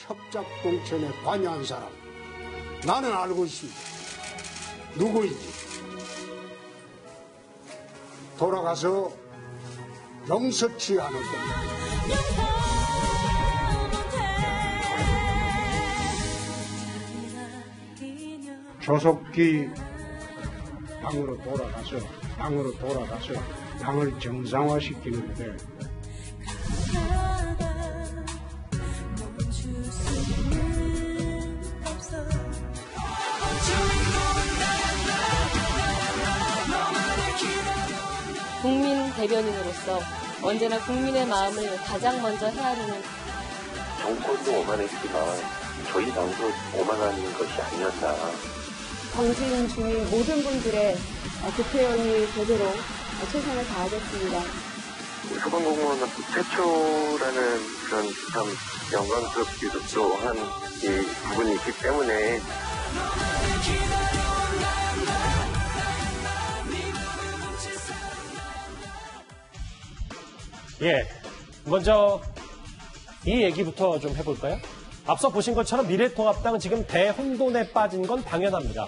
협작공천에 관여한 사람 나는 알고 있습니다. 누구인지. 돌아가서 용서치 않을 겁니다. 조속히 당으로 돌아가서 당을 정상화시키는데 국민 대변인으로서 언제나 국민의 마음을 가장 먼저 헤아리는 정권도 오만했지만 저희 당도 오만한 것이 아니었나. 당진 주민 모든 분들의 국회의원이 되도록 최선을 다하겠습니다. 소방공무원 최초라는 그런 참 영광스럽기도 또 한 이 부분이 있기 때문에 먼저 이 얘기부터 좀 해볼까요? 앞서 보신 것처럼 미래통합당은 지금 대혼돈에 빠진 건 당연합니다.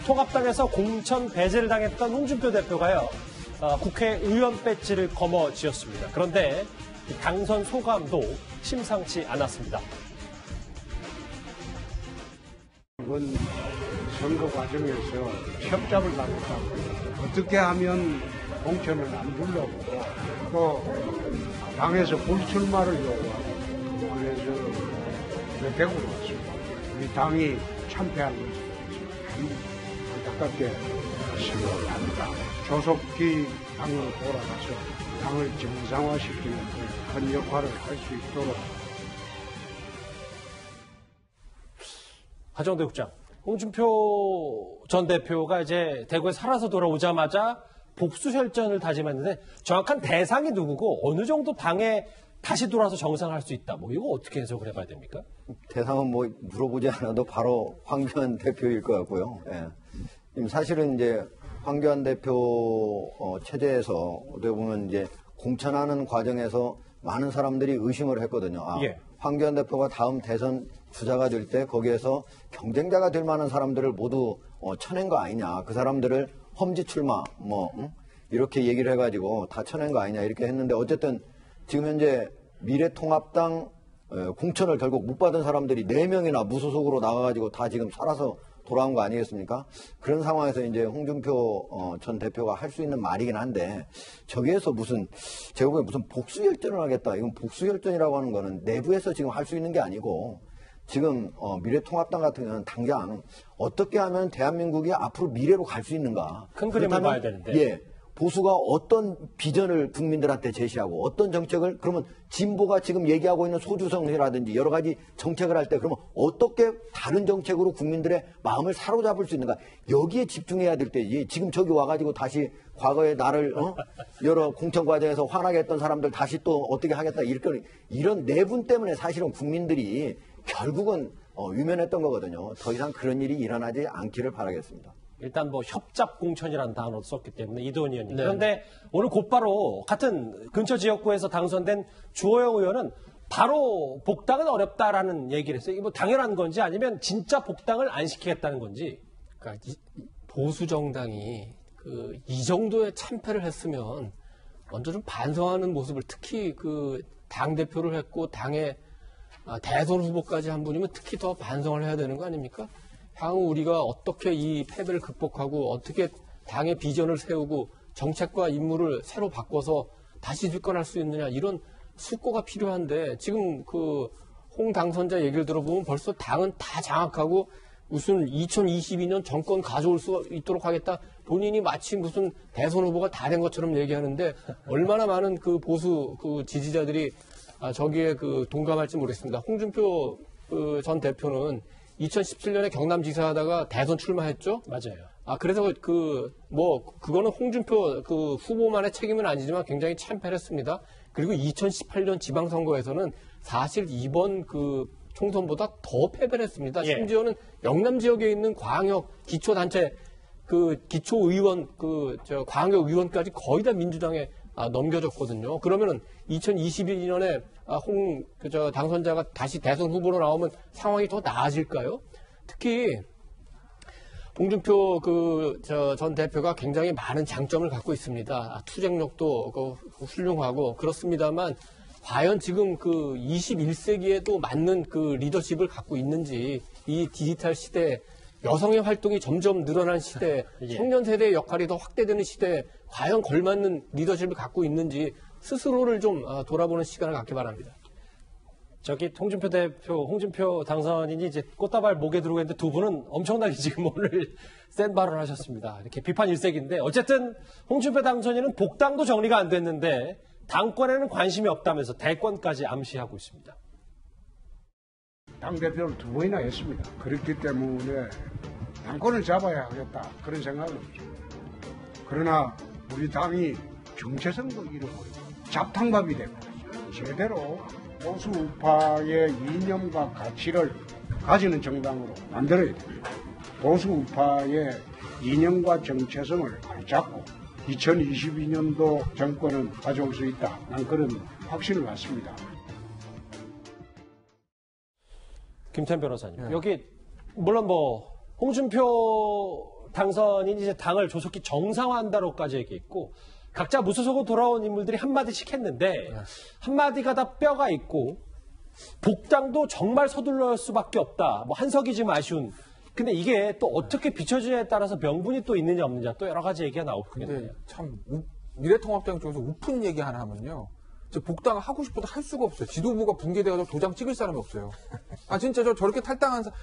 통합당에서 공천 배제를 당했던 홍준표 대표가요, 국회의원 배지를 거머쥐었습니다. 그런데 당선 소감도 심상치 않았습니다. 이번 선거 과정에서 협잡을 당했다. 어떻게 하면 공천을 안 주려고 또 당에서 불출마를 요구하고 그래서 대구로 왔습니다. 우리 당이 참패한 것을 참 안타깝게 생각을 합니다. 조속히 당으로 돌아가서 당을 정상화시키는 큰 역할을 할 수 있도록. 하정대 국장, 홍준표 전 대표가 이제 대구에 살아서 돌아오자마자 복수혈전을 다짐했는데 정확한 대상이 누구고 어느 정도 당에 다시 돌아와서 정상화할 수 있다. 이거 어떻게 해석을 해봐야 됩니까? 대상은 물어보지 않아도 바로 황교안 대표일 것 같고요. 사실은 이제 황교안 대표 체제에서 어떻게 보면 이제 공천하는 과정에서 많은 사람들이 의심을 했거든요. 황교안 대표가 다음 대선 주자가 될 때 거기에서 경쟁자가 될 만한 사람들을 모두 쳐낸 거 아니냐. 그 사람들을 험지 출마 이렇게 얘기를 해가지고 다 쳐낸 거 아니냐 이렇게 했는데 어쨌든 지금 현재 미래통합당 공천을 결국 못 받은 사람들이 4명이나 무소속으로 나가가지고 다 지금 살아서 돌아온 거 아니겠습니까? 그런 상황에서 이제 홍준표 전 대표가 할 수 있는 말이긴 한데 저기에서 제가 보기엔 무슨 복수혈전을 하겠다. 이건 복수혈전이라고 하는 거는 내부에서 지금 할 수 있는 게 아니고 지금 미래통합당 같은 경우는 당장 어떻게 하면 대한민국이 앞으로 미래로 갈 수 있는가. 큰 그림을 봐야 되는데. 보수가 어떤 비전을 국민들한테 제시하고 어떤 정책을 그러면 진보가 지금 얘기하고 있는 소주성이라든지 여러 가지 정책을 할 때 그러면 어떻게 다른 정책으로 국민들의 마음을 사로잡을 수 있는가. 여기에 집중해야 될 때지. 지금 저기 와가지고 다시 과거에 나를 여러 공천 과정에서 화나게 했던 사람들 다시 또 어떻게 하겠다 이런 내분 때문에 사실은 국민들이 결국은 유면했던 거거든요. 더 이상 그런 일이 일어나지 않기를 바라겠습니다. 일단 협잡공천이라는 단어를 썼기 때문에 이도원 의원님. 그런데 오늘 곧바로 같은 근처 지역구에서 당선된 주호영 의원은 바로 복당은 어렵다라는 얘기를 했어요. 이게 당연한 건지 아니면 진짜 복당을 안 시키겠다는 건지. 그러니까 보수 정당이 이 정도의 참패를 했으면 먼저 좀 반성하는 모습을 특히 당 대표를 했고 당의 대선 후보까지 한 분이면 특히 더 반성을 해야 되는 거 아닙니까? 향후 우리가 어떻게 이 패배를 극복하고 어떻게 당의 비전을 세우고 정책과 임무를 새로 바꿔서 다시 집권할 수 있느냐 이런 숙고가 필요한데 지금 홍 당선자 얘기를 들어보면 벌써 당은 다 장악하고 무슨 2022년 정권 가져올 수 있도록 하겠다. 본인이 마치 무슨 대선 후보가 다 된 것처럼 얘기하는데 얼마나 많은 보수 지지자들이 저기에 동감할지 모르겠습니다. 홍준표 전 대표는 2017년에 경남지사 하다가 대선 출마했죠? 맞아요. 그래서 그거는 홍준표 후보만의 책임은 아니지만 굉장히 참패를 했습니다. 그리고 2018년 지방선거에서는 사실 이번 총선보다 더 패배를 했습니다. 심지어는 영남 지역에 있는 광역 기초단체 기초의원 광역 의원까지 거의 다 민주당에 넘겨줬거든요. 그러면은 2022년에 당선자가 다시 대선 후보로 나오면 상황이 더 나아질까요? 특히 홍준표 전 대표가 굉장히 많은 장점을 갖고 있습니다. 투쟁력도 훌륭하고 그렇습니다만 과연 지금 21세기에도 맞는 리더십을 갖고 있는지, 이 디지털 시대, 여성의 활동이 점점 늘어난 시대, 예. 청년 세대의 역할이 더 확대되는 시대에 과연 걸맞는 리더십을 갖고 있는지 스스로를 좀 돌아보는 시간을 갖기 바랍니다. 홍준표 당선인이 이제 꽃다발 목에 두르고 있는데 두 분은 엄청나게 지금 오늘 센 발언을 하셨습니다. 이렇게 비판 일색인데 어쨌든 홍준표 당선인은 복당도 정리가 안 됐는데 당권에는 관심이 없다면서 대권까지 암시하고 있습니다. 당대표를 2번이나 했습니다. 그렇기 때문에 당권을 잡아야 하겠다 그런 생각은 없죠. 그러나 우리 당이 정체성도 잃어버리고 잡탕밥이 되고 제대로 보수 우파의 이념과 가치를 가지는 정당으로 만들어야 됩니다. 보수 우파의 이념과 정체성을 잡고 2022년도 정권은 가져올 수 있다. 난 그런 확신을 갖습니다. 김태현 변호사님, 여기 물론 홍준표 당선인이 이제 당을 조속히 정상화한다로까지 얘기했고 각자 무소속으로 돌아온 인물들이 한마디씩 했는데 한마디가 다 뼈가 있고 복당도 정말 서둘러야 할 수밖에 없다. 한석이 좀 아쉬운. 근데 이게 또 어떻게 비춰지냐에 따라서 명분이 또 있느냐 없느냐 또 여러 가지 얘기가 나오거든요. 근데 참 미래통합당 쪽에서 우픈 얘기 하나 하면요. 복당을 하고 싶어도 할 수가 없어요. 지도부가 붕괴돼가지고 도장 찍을 사람이 없어요. 진짜 저렇게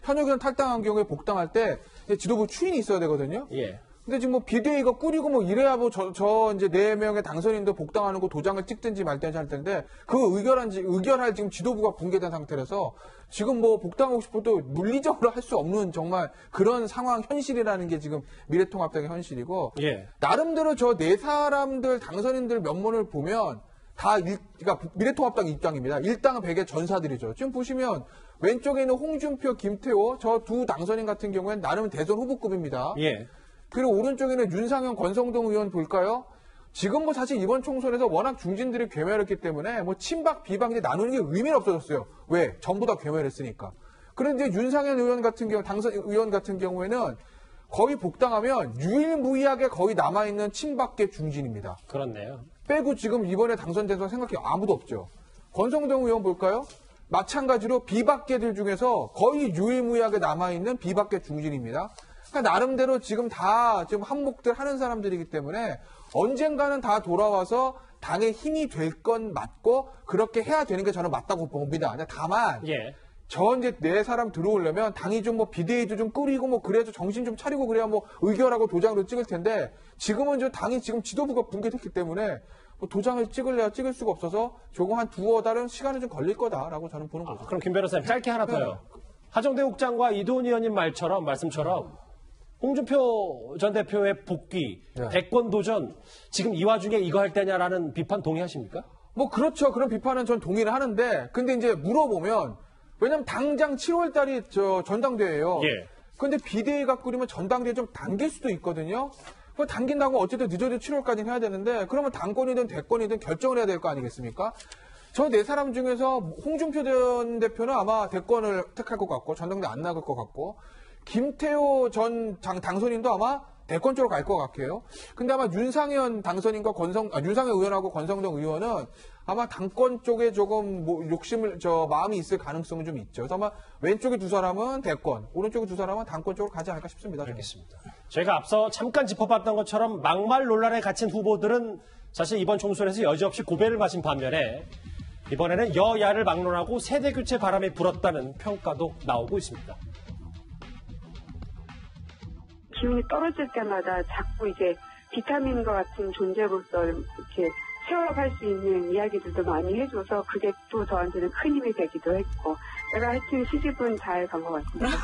현역 의원 탈당한 경우에 복당할 때 지도부 추인이 있어야 되거든요. 예. 근데 지금 비대위가 꾸리고 이래야 이제 4명의 당선인도 복당하는 거 도장을 찍든지 말든지 할 텐데 의결할 지금 지도부가 붕괴된 상태라서 지금 복당하고 싶어도 물리적으로 할 수 없는 정말 그런 상황 현실이라는 게 지금 미래통합당의 현실이고 예. 나름대로 저 4사람들 당선인들 면모를 보면 그러니까 미래통합당 입장입니다. 일당은 100의 전사들이죠. 지금 보시면 왼쪽에 있는 홍준표, 김태호 저 두 당선인 같은 경우에는 나름 대선 후보급입니다. 예. 그리고 오른쪽에는 윤상현, 권성동 의원 볼까요? 지금 사실 이번 총선에서 워낙 중진들이 괴멸했기 때문에 친박, 비박이 나누는 게 의미는 없어졌어요. 왜? 전부 다 괴멸했으니까. 그런데 윤상현 의원 같은 경우, 당선 의원 같은 경우에는 거의 복당하면 유일무이하게 거의 남아있는 친박계 중진입니다. 그렇네요. 빼고 지금 이번에 당선된 사람 생각해 아무도 없죠. 권성동 의원 볼까요? 마찬가지로 비박계들 중에서 거의 유일무이하게 남아있는 비박계 중진입니다. 그러니까 나름대로 지금 한몫들 하는 사람들이기 때문에 언젠가는 다 돌아와서 당의 힘이 될 건 맞고 그렇게 해야 되는 게 저는 맞다고 봅니다. 다만 예. 이제 4사람 들어오려면 당이 좀 비대위도 좀 꾸리고 그래야죠. 정신 좀 차리고 그래야 의결하고 도장으로 찍을 텐데 지금은 당이 지금 지도부가 붕괴됐기 때문에 도장을 찍을 수가 없어서 조금 한 2-3달은 시간이 좀 걸릴 거다라고 저는 보는 거죠. 그럼 김 변호사님 짧게 하나 더요. 하정대 국장과 이도훈 의원님 말씀처럼 홍준표 전 대표의 복귀, 대권 도전 지금 이 와중에 이거 할 때냐라는 비판 동의하십니까? 그렇죠. 그런 비판은 전 동의를 하는데 근데 이제 물어보면 왜냐면 당장 7월 달이 전당대회예요. 예. 근데 비대위가 꾸리면 전당대회 좀 당길 수도 있거든요. 그거 당긴다고 어쨌든 늦어도 7월까지는 해야 되는데 그러면 당권이든 대권이든 결정을 해야 될 거 아니겠습니까? 저 4사람 중에서 홍준표 전 대표는 아마 대권을 택할 것 같고 전당대회 안 나갈 것 같고 김태호 전 당선인도 아마 대권 쪽으로 갈 것 같아요. 근데 아마 윤상현 당선인과 윤상현 의원하고 권성동 의원은 아마 당권 쪽에 조금 마음이 있을 가능성은 좀 있죠. 그래서 아마 왼쪽에 2사람은 대권, 오른쪽에 2사람은 당권 쪽으로 가지 않을까 싶습니다. 알겠습니다. 저희가 앞서 잠깐 짚어봤던 것처럼 막말 논란에 갇힌 후보들은 사실 이번 총선에서 여지없이 고배를 마신 반면에 이번에는 여야를 막론하고 세대교체 바람이 불었다는 평가도 나오고 있습니다. 기운이 떨어질 때마다 자꾸 이제 비타민과 같은 존재로서 이렇게 체험할 수 있는 이야기들도 많이 해줘서 그게 또 저한테는 큰 힘이 되기도 했고 제가 하여튼 시집은 잘 간 것 같습니다.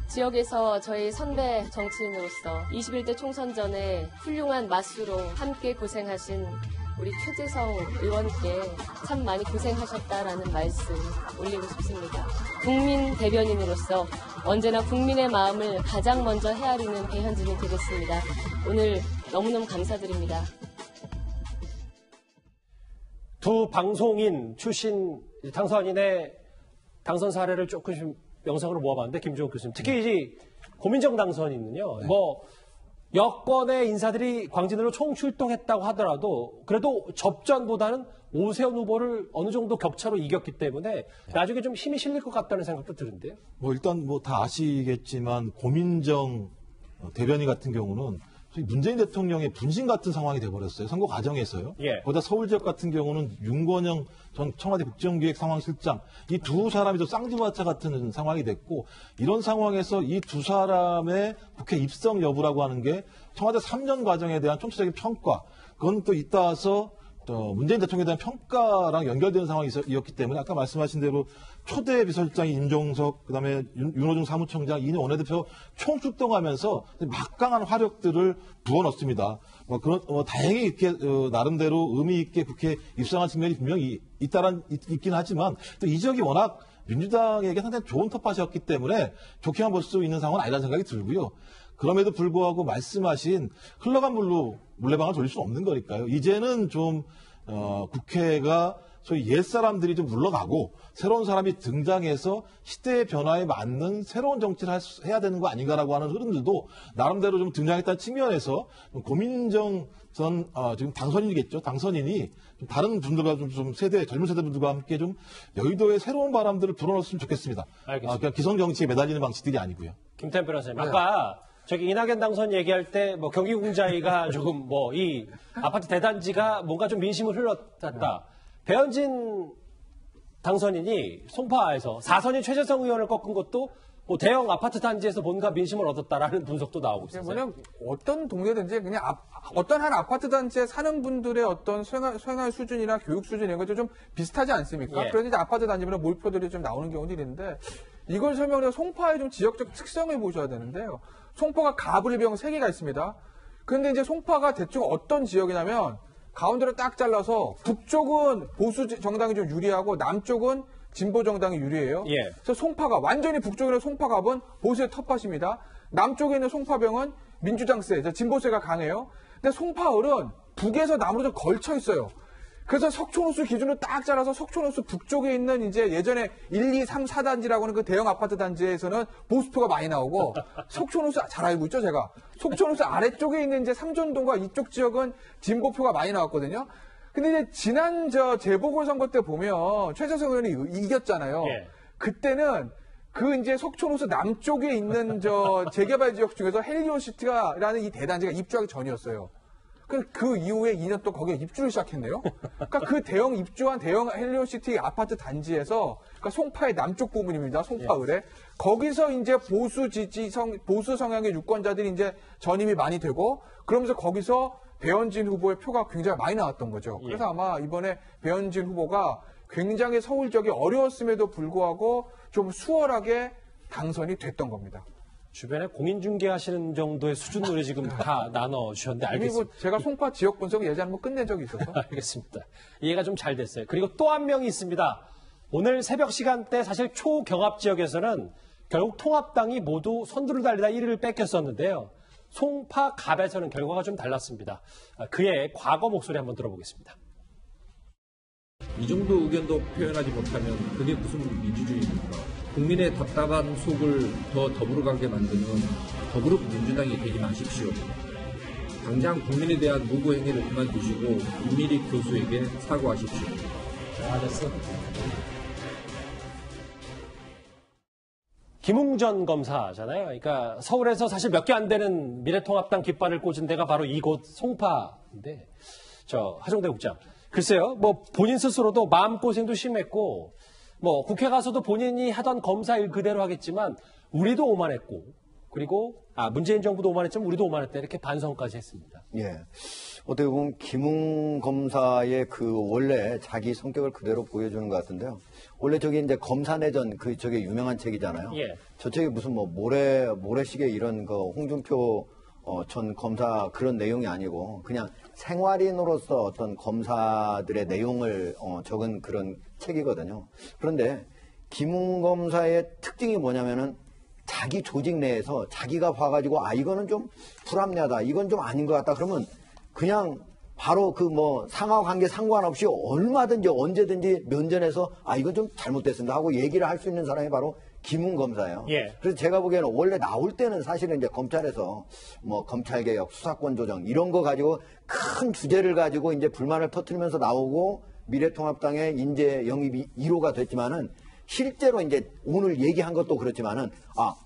지역에서 저희 선배 정치인으로서 21대 총선 전에 훌륭한 맞수로 함께 고생하신 우리 최재성 의원께 참 많이 고생하셨다라는 말씀 올리고 싶습니다. 국민 대변인으로서 언제나 국민의 마음을 가장 먼저 헤아리는 배현진이 되겠습니다. 오늘 너무너무 감사드립니다. 두 방송인 출신 당선인의 당선 사례를 조금씩 영상으로 모아봤는데 김종욱 교수님 특히 이제 고민정 당선인은요. 뭐 여권의 인사들이 광진으로 총출동했다고 하더라도 그래도 접전보다는 오세훈 후보를 어느 정도 격차로 이겼기 때문에 나중에 좀 힘이 실릴 것 같다는 생각도 드는데요. 뭐 일단 뭐 다 아시겠지만 고민정 대변인 같은 경우는 문재인 대통령의 분신 같은 상황이 돼버렸어요. 선거 과정에서요. 예. 거기다 서울 지역 같은 경우는 윤건영 전 청와대 국정기획 상황실장 이 두 사람이 또 쌍두마차 같은 상황이 됐고 이런 상황에서 이 두 사람의 국회 입성 여부라고 하는 게 청와대 3년 과정에 대한 총체적인 평가 그건 또 이따서 문재인 대통령에 대한 평가랑 연결되는 상황이었기 때문에 아까 말씀하신 대로 초대 비서실장이 임종석, 그다음에 윤호중 사무총장, 이인영 원내대표 총출동하면서 막강한 화력들을 부어넣습니다. 다행히 이렇게 나름대로 의미 있게 국회에 입성한 측면이 분명히 있긴 하지만 또 이 지역이 워낙 민주당에게 상당히 좋은 텃밭이었기 때문에 좋게만 볼 수 있는 상황은 아니라는 생각이 들고요. 그럼에도 불구하고 말씀하신 흘러간 물로 물레방을 돌릴 수는 없는 거니까요. 이제는 좀 국회가 소위 옛사람들이 좀 물러가고 새로운 사람이 등장해서 시대의 변화에 맞는 새로운 정치를 해야 되는 거 아닌가라고 하는 흐름들도 나름대로 좀 등장했다는 측면에서 고민정 전 지금 당선인이겠죠. 당선인이 좀 다른 분들과 좀 젊은 세대분들과 함께 좀 여의도의 새로운 바람들을 불어넣었으면 좋겠습니다. 알겠습니다. 그냥 기성 정치에 매달리는 방식들이 아니고요. 김태현 변호사님, 아까 저기 이낙연 당선 얘기할 때 뭐 경기공자위가 조금 뭐 이 아파트 대단지가 뭔가 좀 민심을 흘렀다. 배현진 당선인이 송파에서 4선인 최재성 의원을 꺾은 것도 뭐 대형 아파트 단지에서 뭔가 민심을 얻었다라는 분석도 나오고 있어요. 그냥 어떤 동네든지 그냥 어떤 한 아파트 단지에 사는 분들의 어떤 생활 수준이나 교육 수준 이런 것도 좀 비슷하지 않습니까? 예. 그래서 이제 아파트 단지마다 몰표들이 좀 나오는 경우들이 있는데 이걸 설명해서 송파의 좀 지역적 특성을 보셔야 되는데요. 송파가 가불병 3개가 있습니다. 그런데 이제 송파가 대충 어떤 지역이냐면 가운데로 딱 잘라서 북쪽은 보수 정당이 좀 유리하고 남쪽은 진보 정당이 유리해요. 예. 그래서 송파가 완전히 북쪽에 있는 송파갑은 보수의 텃밭입니다. 남쪽에 있는 송파병은 민주당세, 진보세가 강해요. 근데 송파을은 북에서 남으로 좀 걸쳐 있어요. 그래서 석촌호수 기준으로 딱 잘라서 석촌호수 북쪽에 있는 이제 예전에 1, 2, 3, 4단지라고 하는 그 대형 아파트 단지에서는 보수표가 많이 나오고 석촌호수 잘 알고 있죠, 제가. 석촌호수 아래쪽에 있는 이제 삼전동과 이쪽 지역은 진보표가 많이 나왔거든요. 근데 이제 지난 재보궐선거 때 보면 최재성 의원이 이겼잖아요. 예. 그때는 그 이제 석촌호수 남쪽에 있는 재개발 지역 중에서 헬리오시티라는 이 대단지가 입주하기 전이었어요. 그 이후에 2년 또 거기에 입주를 시작했네요. 그러니까 그 입주한 대형 헬리오시티 아파트 단지에서, 그러니까 송파의 남쪽 부분입니다. 송파을에. 거기서 이제 보수 성향의 유권자들이 이제 전임이 많이 되고, 그러면서 거기서 배현진 후보의 표가 굉장히 많이 나왔던 거죠. 그래서 아마 이번에 배현진 후보가 굉장히 서울 지역이 어려웠음에도 불구하고 좀 수월하게 당선이 됐던 겁니다. 주변에 공인중개 하시는 정도의 수준으로 지금 다 나눠주셨는데 알겠습니다. 그리고 제가 송파 지역 분석 예전에 한번 끝낸 적이 있어서. 알겠습니다. 이해가 좀 잘 됐어요. 그리고 또 한 명이 있습니다. 오늘 새벽 시간대 사실 초경합 지역에서는 결국 통합당이 모두 선두를 달리다 1위를 뺏겼었는데요. 송파갑에서는 결과가 좀 달랐습니다. 그의 과거 목소리 한번 들어보겠습니다. 이 정도 의견도 표현하지 못하면 그게 무슨 민주주의입니까? 국민의 답답한 속을 더 더불어가게 만드는 더불어민주당이 되지 마십시오. 당장 국민에 대한 무고 행위를 그만두시고 윤미리 교수에게 사과하십시오. 잘했어. 김웅전 검사잖아요. 그러니까 서울에서 사실 몇 개 안 되는 미래통합당 깃발을 꽂은 데가 바로 이곳 송파인데, 하정대 국장. 글쎄요, 뭐 본인 스스로도 마음고생도 심했고, 뭐 국회 가서도 본인이 하던 검사 일 그대로 하겠지만 우리도 오만했고, 그리고 문재인 정부도 오만했지만 우리도 오만했다 이렇게 반성까지 했습니다. 예, 어떻게 보면 김웅 검사의 그 원래 자기 성격을 그대로 보여주는 것 같은데요. 원래 저기 이제 검사내전 저게 유명한 책이잖아요. 예. 저 책이 무슨 뭐 모래시계 이런 거 홍준표 전 검사 그런 내용이 아니고 그냥 생활인으로서 어떤 검사들의 내용을 적은 그런 책이거든요. 그런데 김웅 검사의 특징이 뭐냐면은 자기 조직 내에서 자기가 봐가지고 이거는 좀 불합리하다, 이건 좀 아닌 것 같다 그러면 그냥 바로 그 뭐 상하 관계 상관없이 얼마든지 언제든지 면전에서 이건 좀 잘못됐습니다 하고 얘기를 할 수 있는 사람이 바로 김웅 검사예요. 예. 그래서 제가 보기에는 원래 나올 때는 사실은 이제 검찰에서 뭐 검찰개혁, 수사권 조정 이런 거 가지고 큰 주제를 가지고 이제 불만을 터뜨리면서 나오고 미래통합당의 인재 영입이 1호가 됐지만은 실제로 이제 오늘 얘기한 것도 그렇지만은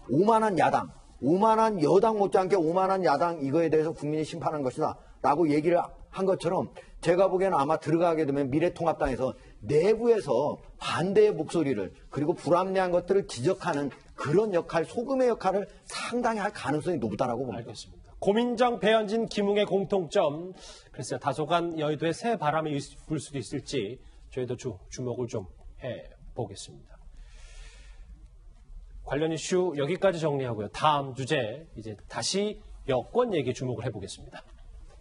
오만한 야당, 오만한 여당 못지않게 오만한 야당 이거에 대해서 국민이 심판한 것이다 라고 얘기를 한 것처럼 제가 보기에는 아마 들어가게 되면 미래통합당에서 내부에서 반대의 목소리를 그리고 불합리한 것들을 지적하는 그런 역할, 소금의 역할을 상당히 할 가능성이 높다라고 봅니다. 알겠습니다. 고민정, 배현진, 김웅의 공통점, 글쎄요, 다소간 여의도에 새 바람이 불 수도 있을지 저희도 주목을 좀 해보겠습니다. 관련 이슈 여기까지 정리하고요. 다음 주제 이제 다시 여권 얘기 주목을 해보겠습니다.